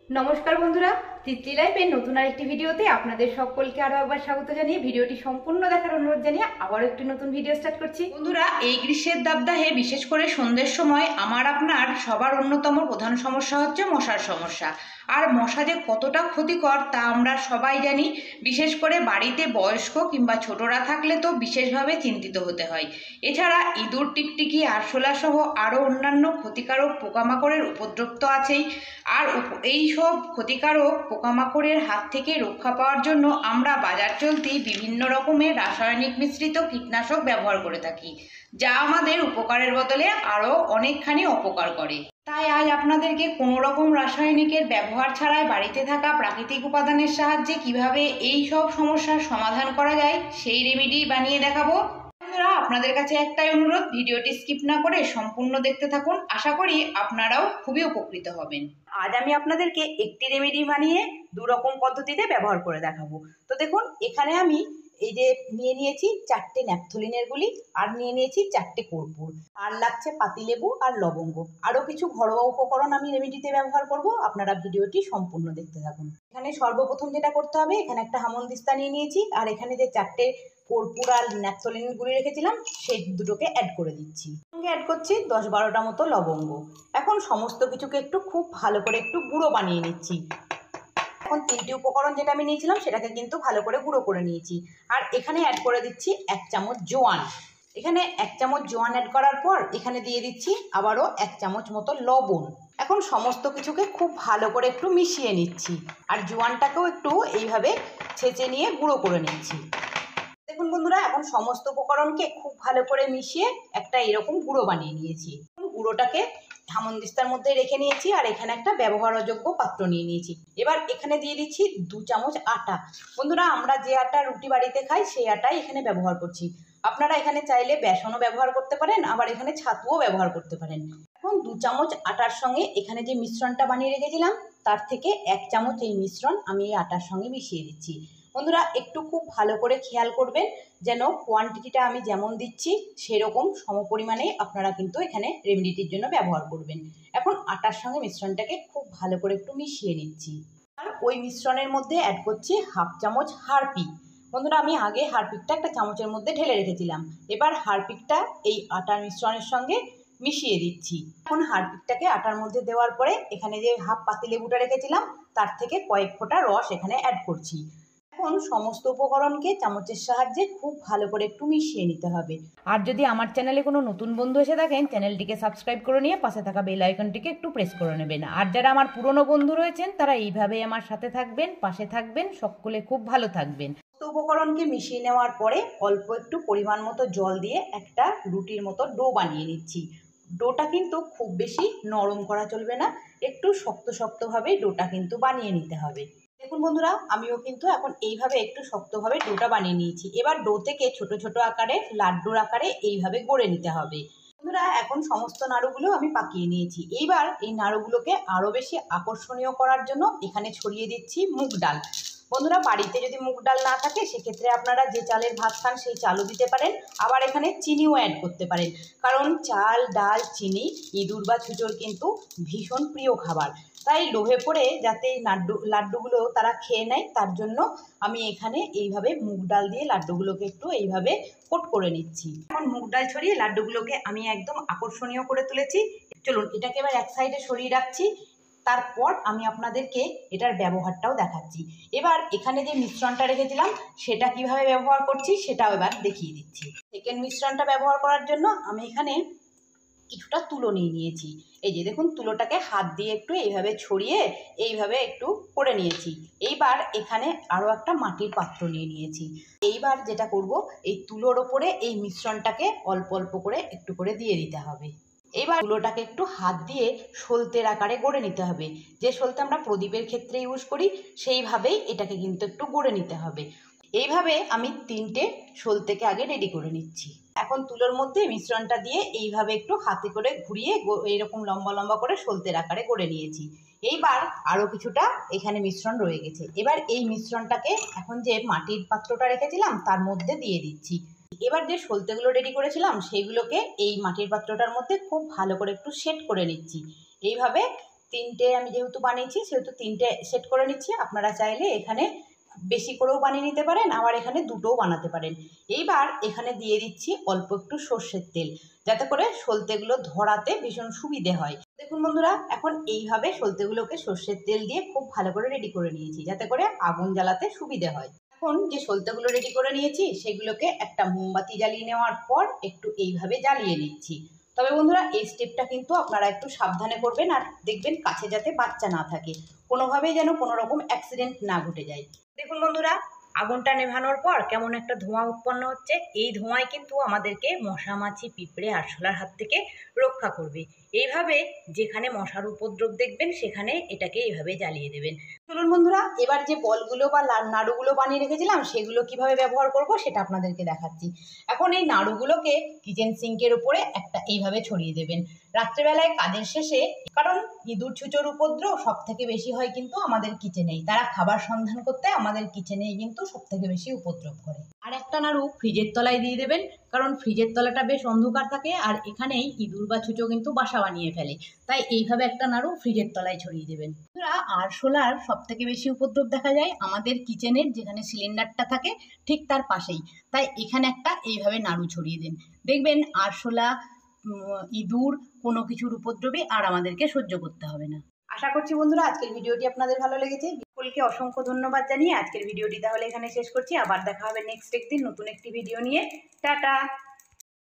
নমস্কার বন্ধুরা, তিতলি লাইফের নতুন আরেকটি ভিডিওতে আপনাদের সকলকে আরো একবার স্বাগত জানিয়ে ভিডিওটি সম্পূর্ণ দেখার অনুরোধ জানিয়ে আবারও একটি নতুন ভিডিও স্টার্ট করছি। বন্ধুরা, এই গ্রীষ্মের দাবদাহে বিশেষ করে সন্ধ্যের সময় আপনার সবার অন্যতম প্রধান সমস্যা হচ্ছে মশার সমস্যা। আর মশা যে কতটা ক্ষতিকর তা আমরা সবাই জানি। বিশেষ করে বাড়িতে বয়স্ক কিংবা ছোটরা থাকলে তো বিশেষভাবে চিন্তিত হতে হয়। এছাড়া ইঁদুর, টিকটিকি, আরশোলা সহ আরও অন্যান্য ক্ষতিকারক পোকামাকড়ের উপদ্রব তো আছেই। আর এই সব ক্ষতিকারক পোকামাকড়ের হাত থেকে রক্ষা পাওয়ার জন্য আমরা বাজার চলতি বিভিন্ন রকমের রাসায়নিক মিশ্রিত কীটনাশক ব্যবহার করে থাকি, যা আমাদের উপকারের বদলে আরও অনেকখানি অপকার করে। তাই আজ আপনাদেরকে কোনো রকম রাসায়নিকের ব্যবহার ছাড়াই বাড়িতে থাকা প্রাকৃতিক উপাদানের সাহায্যে কিভাবে এই সব সমস্যার সমাধান করা যায় সেই রেমেডি বানিয়ে দেখাবো। বন্ধুরা, আপনাদের কাছে একটাই অনুরোধ, ভিডিওটি স্কিপ না করে সম্পূর্ণ দেখতে থাকুন। আশা করি আপনারাও খুবই উপকৃত হবেন। আজ আমি আপনাদেরকে একটি রেমেডি বানিয়ে দু রকম পদ্ধতিতে ব্যবহার করে দেখাবো। তো দেখুন, এখানে আমি এই যে নিয়েছি 4টে ন্যাপথলিনের গুলি, আর নিয়েছি 4টে কর্পূর, আর লাগছে পাতিলেবু আর লবঙ্গ। আরও কিছু ঘরোয়া উপকরণ আমি রেমেডিতে ব্যবহার করব। আপনারা ভিডিওটি সম্পূর্ণ দেখতে থাকুন। এখানে সর্বপ্রথম যেটা করতে হবে, এখানে একটা হামনদিস্তা নিয়েছি, আর এখানে যে 4টে কর্পূর আর ন্যাপথলিন গুলি রেখেছিলাম সেই দুটোকে অ্যাড করে দিচ্ছি। সঙ্গে অ্যাড করছি 10-12টা মতো লবঙ্গ। এখন সমস্ত কিছুকে একটু খুব ভালো করে একটু গুঁড়ো বানিয়ে নিচ্ছি। এখন 3টি উপকরণ যেটা আমি নিয়েছিলাম সেটাকে কিন্তু ভালো করে গুঁড়ো করে নিয়েছি। আর এখানে অ্যাড করে দিচ্ছি 1 চামচ জোয়ান। এখানে 1 চামচ জোয়ান অ্যাড করার পর এখানে দিয়ে দিচ্ছি আবারও 1 চামচ মতো লবণ। এখন সমস্ত কিছুকে খুব ভালো করে একটু মিশিয়ে নিচ্ছি, আর জোয়ানটাকেও একটু এইভাবে ছেঁচে নিয়ে গুঁড়ো করে নিচ্ছি। দেখুন বন্ধুরা, এখন সমস্ত উপকরণকে খুব ভালো করে মিশিয়ে একটা এরকম গুঁড়ো বানিয়ে নিয়েছি। গুঁড়োটাকে হামনদিস্তার মধ্যে রেখে নিয়েছি, আর এখানে একটা ব্যবহারযোগ্য পাত্র নিয়ে নিয়েছি। এবার এখানে দিয়ে দিচ্ছি 2 চামচ আটা। বন্ধুরা, আমরা যে আটা রুটি বাড়িতে খাই সেই আটাই এখানে ব্যবহার করছি। আপনারা এখানে চাইলে বেসনও ব্যবহার করতে পারেন, আবার এখানে ছাতুও ব্যবহার করতে পারেন। এখন 2 চামচ আটার সঙ্গে এখানে যে মিশ্রণটা বানিয়ে রেখেছিলাম তার থেকে 1 চামচ এই মিশ্রণ আমি এই আটার সঙ্গে মিশিয়ে দিচ্ছি। বন্ধুরা, একটু খুব ভালো করে খেয়াল করবেন যেন কোয়ান্টিটিটা আমি যেমন দিচ্ছি সেরকম সমপরিমাণে আপনারা কিন্তু এখানে রেমেডিটির জন্য ব্যবহার করবেন। এখন আটার সঙ্গে মিশ্রণটাকে খুব ভালো করে একটু মিশিয়ে নিচ্ছি। আর ওই মিশ্রণের মধ্যে অ্যাড করছি 1/2 চামচ হারপিক। বন্ধুরা, আমি আগে হারপিকটা একটা চামচের মধ্যে ঢেলে রেখেছিলাম। এবার হারপিকটা এই আটার মিশ্রণের সঙ্গে মিশিয়ে দিচ্ছি। এখন হারপিকটাকে আটার মধ্যে দেওয়ার পরে এখানে যে হাফ পাতিলেবুটা রেখেছিলাম তার থেকে কয়েক ফোঁটা রস এখানে অ্যাড করছি। এখন সমস্ত উপকরণকে চামচের সাহায্যে খুব ভালো করে একটু মিশিয়ে নিতে হবে। আর যদি আমার চ্যানেলে কোনো নতুন বন্ধু এসে থাকেন, চ্যানেলটিকে সাবস্ক্রাইব করে নিয়ে পাশে থাকা বেল আইকনটিকে একটু প্রেস করে নেবেন। আর যারা আমার পুরনো বন্ধু রয়েছেন তারা এইভাবেই আমার সাথে থাকবেন, পাশে থাকবেন, সকলে খুব ভালো থাকবেন। উপকরণকে মিশিয়ে নেওয়ার পরে অল্প একটু পরিমাণ মতো জল দিয়ে একটা রুটির মতো ডো বানিয়ে নিচ্ছি। ডোটা কিন্তু খুব বেশি নরম করা চলবে না, একটু শক্ত শক্তভাবেই ডোটা কিন্তু বানিয়ে নিতে হবে। দেখুন বন্ধুরা, আমিও কিন্তু এখন এইভাবে একটু শক্তভাবে ডোটা বানিয়ে নিয়েছি। এবার ডো থেকে ছোট ছোট আকারে লাড্ডুর আকারে এইভাবে গড়ে নিতে হবে। বন্ধুরা, এখন সমস্ত নাড়ুগুলো আমি পাকিয়ে নিয়েছি। এইবার এই নাড়ুগুলোকে আরও বেশি আকর্ষণীয় করার জন্য এখানে ছড়িয়ে দিচ্ছি মুগ ডাল। বন্ধুরা, বাড়িতে যদি মুগ ডাল না থাকে সেক্ষেত্রে আপনারা যে চালের ভাত খান সেই চালও দিতে পারেন, আবার এখানে চিনিও অ্যাড করতে পারেন। কারণ চাল, ডাল, চিনি ইঁদুর বা ছুঁচোর কিন্তু ভীষণ প্রিয় খাবার। তাই লোভে পড়ে যাতে এই লাড্ডুগুলো তারা খেয়ে নেয় তার জন্য আমি এখানে এইভাবে মুগ ডাল দিয়ে লাড্ডুগুলোকে একটু এইভাবে কোট করে নিচ্ছি। এখন মুগ ডাল ছড়িয়ে লাড্ডুগুলোকে আমি একদম আকর্ষণীয় করে তুলেছি। চলুন এটাকে এবার এক সাইডে সরিয়ে রাখছি। তারপর আমি আপনাদেরকে এটার ব্যবহারটাও দেখাচ্ছি। এবার এখানে যে মিশ্রণটা রেখেছিলাম সেটা কিভাবে ব্যবহার করছি সেটাও এবার দেখিয়ে দিচ্ছি। সেকেন্ড মিশ্রণটা ব্যবহার করার জন্য আমি এখানে কিছুটা তুলো নিয়ে নিয়েছি। এই যে দেখুন, তুলোটাকে হাত দিয়ে একটু এইভাবে ছড়িয়ে এইভাবে একটু করে নিয়েছি। এইবার এখানে আরও একটা মাটির পাত্র নিয়ে নিয়েছি। এইবার যেটা করব, এই তুলোর ওপরে এই মিশ্রণটাকে অল্প অল্প করে একটু করে দিয়ে দিতে হবে। এইবার তুলোটাকে একটু হাত দিয়ে সলতের আকারে গড়ে নিতে হবে। যে সলতে আমরা প্রদীপের ক্ষেত্রে ইউজ করি সেইভাবেই এটাকে কিন্তু একটু গড়ে নিতে হবে। এইভাবে আমি 3টে সলতেকে আগে রেডি করে নিচ্ছি। এখন তুলোর মধ্যে মিশ্রণটা দিয়ে এইভাবে একটু হাতে করে ঘুরিয়ে এইরকম লম্বা লম্বা করে সলতের আকারে গড়ে নিয়েছি। এইবার আরও কিছুটা এখানে মিশ্রণ রয়ে গেছে। এবার এই মিশ্রণটাকে এখন যে মাটির পাত্রটা রেখেছিলাম তার মধ্যে দিয়ে দিচ্ছি। এবার যে সলতেগুলো রেডি করেছিলাম সেইগুলোকে এই মাটির পাত্রটার মধ্যে খুব ভালো করে একটু সেট করে নিচ্ছি। এইভাবে তিনটে আমি যেহেতু বানিয়েছি সেহেতু তিনটে সেট করে নিচ্ছি। আপনারা চাইলে এখানে বেশি করেও বানিয়ে নিতে পারেন, আবার এখানে দুটোও বানাতে পারেন। এইবার এখানে দিয়ে দিচ্ছি অল্প একটু সর্ষের তেল, যাতে করে সলতেগুলো ধরাতে ভীষণ সুবিধে হয়। দেখুন বন্ধুরা, এখন এইভাবে সলতেগুলোকে সর্ষের তেল দিয়ে খুব ভালো করে রেডি করে নিয়েছি, যাতে করে আগুন জ্বালাতে সুবিধে হয়। এখন যে সলতেগুলো রেডি করে নিয়েছি সেগুলোকে একটা মোমবাতি জ্বালিয়ে নেওয়ার পর একটু এইভাবে জ্বালিয়ে নিচ্ছি। তবে বন্ধুরা, এই স্টেপটা কিন্তু আপনারা একটু সাবধানে করবেন, আর দেখবেন কাছে যাতে বাচ্চা না থাকে, কোনোভাবেই যেন কোনো রকম অ্যাক্সিডেন্ট না ঘটে যায়। দেখুন বন্ধুরা, আগুনটা নেভানোর পর কেমন একটা ধোঁয়া উৎপন্ন হচ্ছে। এই ধোঁয়ায় কিন্তু আমাদেরকে মশা, মাছি, পিঁপড়ে, আরশোলার হাত থেকে রক্ষা করবে। এইভাবে যেখানে মশার উপদ্রব দেখবেন সেখানে এটাকে এইভাবে জ্বালিয়ে দেবেন। চলুন বন্ধুরা, এবার যে বলগুলো বা নাড়ুগুলো বানিয়ে রেখেছিলাম সেগুলো কিভাবে ব্যবহার করব সেটা আপনাদেরকে দেখাচ্ছি। এখন এই নাড়ুগুলোকে কিচেন সিঙ্কের উপরে একটা এইভাবে ছড়িয়ে দেবেন। রাত্রেবেলায় কাজের শেষে, কারণ ইঁদুর ছুঁচোর উপদ্রব সব থেকে বেশি হয় কিন্তু আমাদের কিচেনেই, তারা খাবার সন্ধান করতে আমাদের কিচেনেই কিন্তু সব থেকে বেশি উপদ্রব করে। আর একটা নাড়ু ফ্রিজের তলায় দিয়ে দেবেন, কারণ ফ্রিজের তলাটা বেশ অন্ধকার থাকে আর এখানেই ইঁদুর বা ছুঁচো কিন্তু বাসা বানিয়ে ফেলে। তাই এইভাবে একটা নাড়ু ফ্রিজের তলায় ছড়িয়ে দেবেন। আরশোলার সব থেকে বেশি উপদ্রব দেখা যায় আমাদের কিচেনের যেখানে সিলিন্ডারটা থাকে ঠিক তার পাশেই। তাই এখানে একটা এইভাবে নাড়ু ছড়িয়ে দিন, দেখবেন আরশোলা, ইঁদুর কোনো কিছুর উপদ্রবে আর আমাদেরকে সহ্য করতে হবে না। আশা করছি বন্ধুরা আজকের ভিডিওটি আপনাদের ভালো লেগেছে। সকলকে অসংখ্য ধন্যবাদ জানিয়ে আজকের ভিডিওটি তাহলে এখানে শেষ করছি। আবার দেখা হবে নেক্সট একদিন নতুন একটি ভিডিও নিয়ে। টাটা।